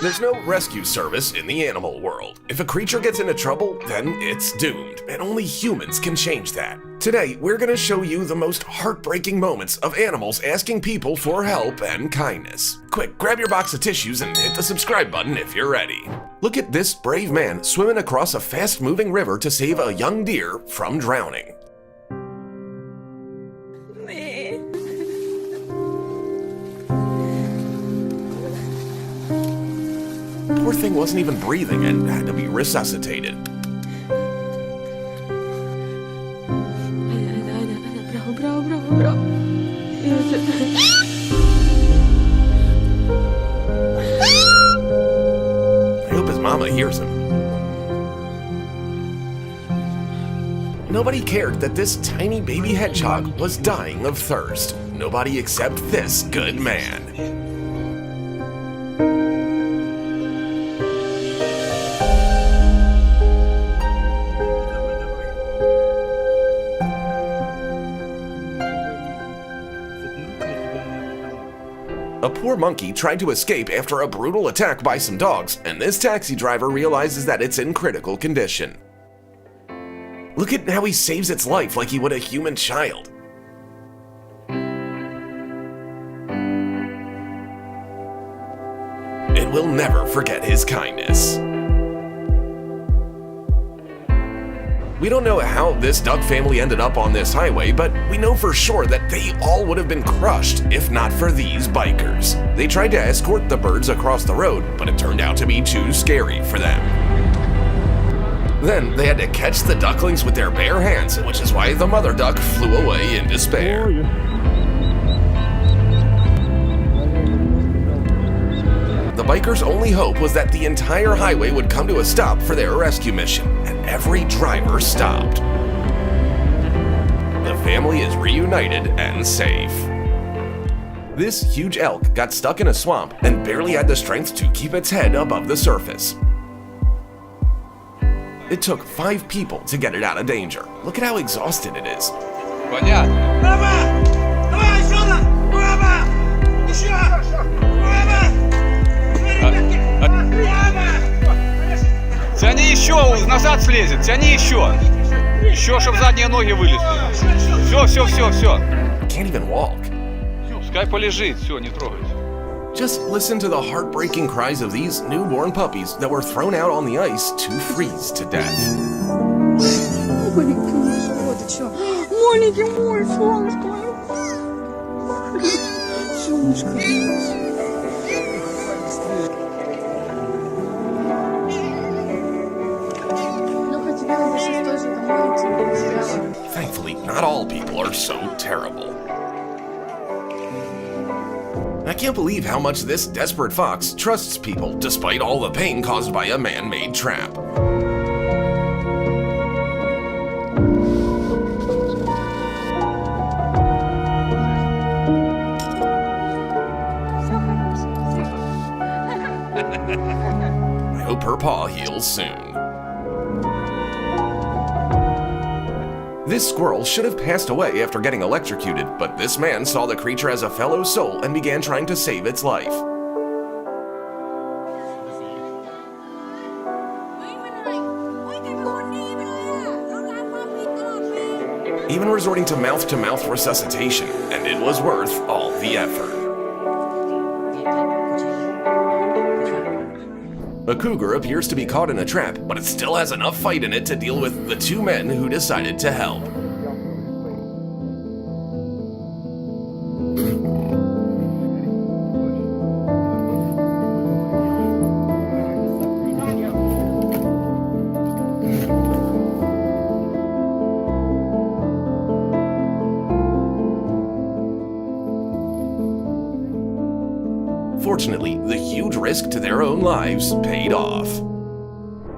There's no rescue service in the animal world. If a creature gets into trouble, then it's doomed, and only humans can change that. Today, we're gonna show you the most heartbreaking moments of animals asking people for help and kindness. Quick, grab your box of tissues and hit the subscribe button if you're ready. Look at this brave man swimming across a fast-moving river to save a young deer from drowning. Poor thing wasn't even breathing and had to be resuscitated. Bravo. I hope his mama hears him. Nobody cared that this tiny baby hedgehog was dying of thirst. Nobody except this good man. A poor monkey tried to escape after a brutal attack by some dogs, and this taxi driver realizes that it's in critical condition. Look at how he saves its life like he would a human child. And we'll never forget his kindness. We don't know how this duck family ended up on this highway, but we know for sure that they all would have been crushed if not for these bikers. They tried to escort the birds across the road, but it turned out to be too scary for them. Then they had to catch the ducklings with their bare hands, which is why the mother duck flew away in despair. The bikers' only hope was that the entire highway would come to a stop for their rescue mission, and every driver stopped. The family is reunited and safe. This huge elk got stuck in a swamp and barely had the strength to keep its head above the surface. It took 5 people to get it out of danger. Look at how exhausted it is. Тяни еще, назад слезет, тяни еще. Еще, чтобы задние ноги вылезли. Все. Can't even walk. Пускай полежит, все, не трогайте. Just listen to the heartbreaking cries of these newborn puppies that were thrown out on the ice to freeze to death. Маленький мой, солнышко мое. Солнышко мое. Thankfully, not all people are so terrible. I can't believe how much this desperate fox trusts people despite all the pain caused by a man-made trap. I hope her paw heals soon. This squirrel should have passed away after getting electrocuted, but this man saw the creature as a fellow soul and began trying to save its life. Even resorting to mouth-to-mouth resuscitation, and it was worth all the effort. A cougar appears to be caught in a trap, but it still has enough fight in it to deal with the 2 men who decided to help. Fortunately, the huge risk to their own lives paid off.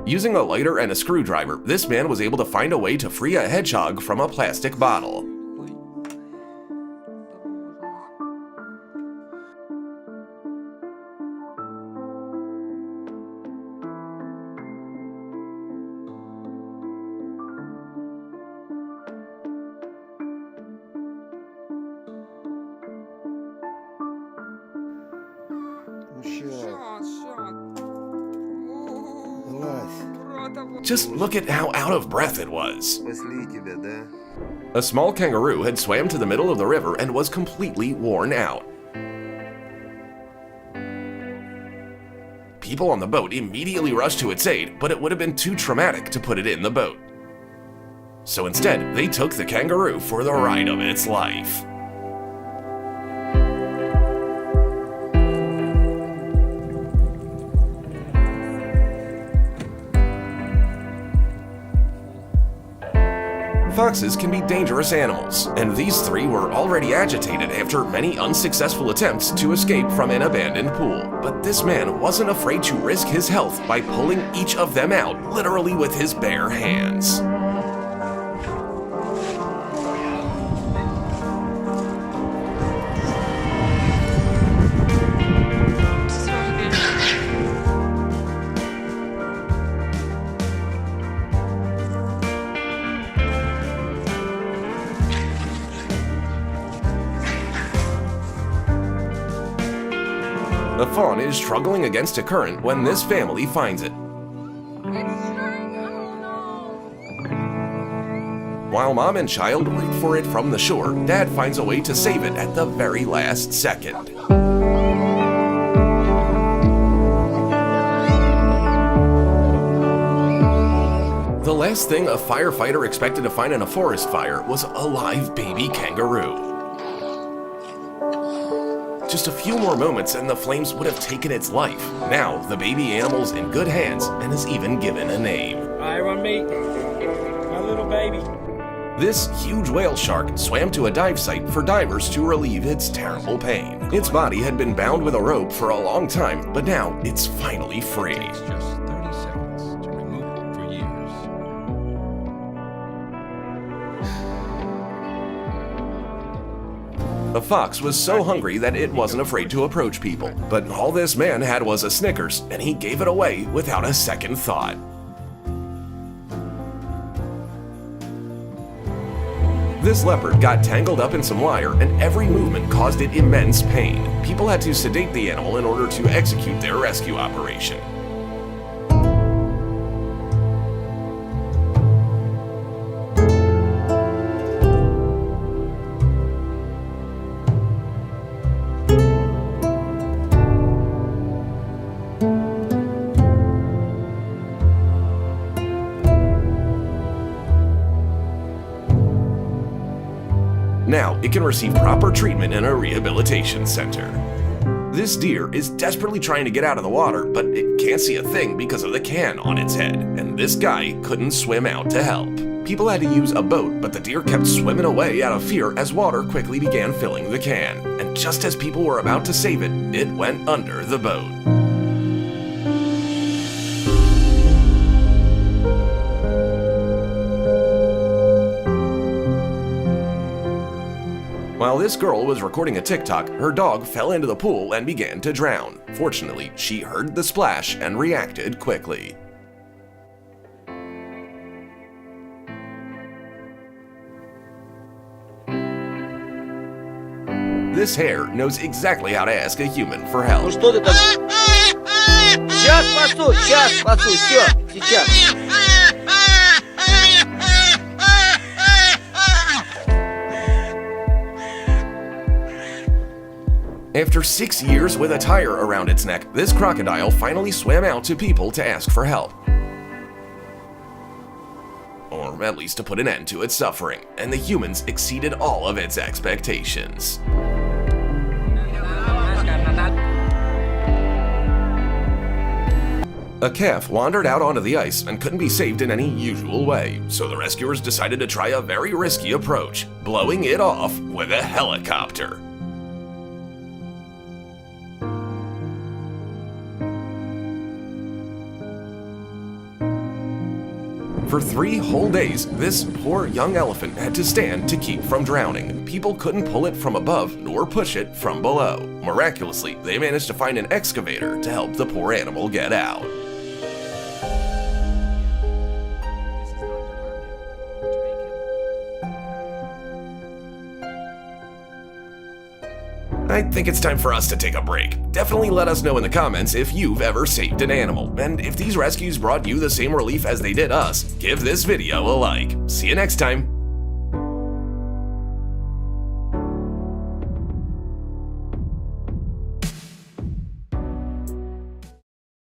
Using a lighter and a screwdriver, this man was able to find a way to free a hedgehog from a plastic bottle. Ну щас. Вылазь. Just look at how out of breath it was. Спасли тебя, да? A small kangaroo had swam to the middle of the river and was completely worn out. People on the boat immediately rushed to its aid, but it would have been too traumatic to put it in the boat. So instead, they took the kangaroo for the ride of its life. Foxes can be dangerous animals, and these three were already agitated after many unsuccessful attempts to escape from an abandoned pool. But this man wasn't afraid to risk his health by pulling each of them out, literally with his bare hands. The fawn is struggling against a current when this family finds it. While mom and child root for it from the shore, dad finds a way to save it at the very last second. The last thing a firefighter expected to find in a forest fire was a live baby kangaroo. Just a few more moments and the flames would have taken its life. Now, the baby animal's in good hands and is even given a name. Alright, run me. My little baby. This huge whale shark swam to a dive site for divers to relieve its terrible pain. Its body had been bound with a rope for a long time, but now it's finally free. Takes just 30 seconds to remove it for years. The fox was so hungry that it wasn't afraid to approach people. But all this man had was a Snickers, and he gave it away without a second thought. This leopard got tangled up in some wire, and every movement caused it immense pain. People had to sedate the animal in order to execute their rescue operation. Now, it can receive proper treatment in a rehabilitation center. This deer is desperately trying to get out of the water, but it can't see a thing because of the can on its head, and this guy couldn't swim out to help. People had to use a boat, but the deer kept swimming away out of fear as water quickly began filling the can. And just as people were about to save it, it went under the boat. While this girl was recording a TikTok, her dog fell into the pool and began to drown. Fortunately, she heard the splash and reacted quickly. This hare knows exactly how to ask a human for help. Ну что ты там? Сейчас спасу, все, сейчас. After 6 years with a tire around its neck, this crocodile finally swam out to people to ask for help. Or at least to put an end to its suffering, and the humans exceeded all of its expectations. A calf wandered out onto the ice and couldn't be saved in any usual way, so the rescuers decided to try a very risky approach, blowing it off with a helicopter. For 3 whole days, this poor young elephant had to stand to keep from drowning. People couldn't pull it from above nor push it from below. Miraculously, they managed to find an excavator to help the poor animal get out. I think it's time for us to take a break. Definitely let us know in the comments if you've ever saved an animal, and if these rescues brought you the same relief as they did us, give this video a like. See you next time.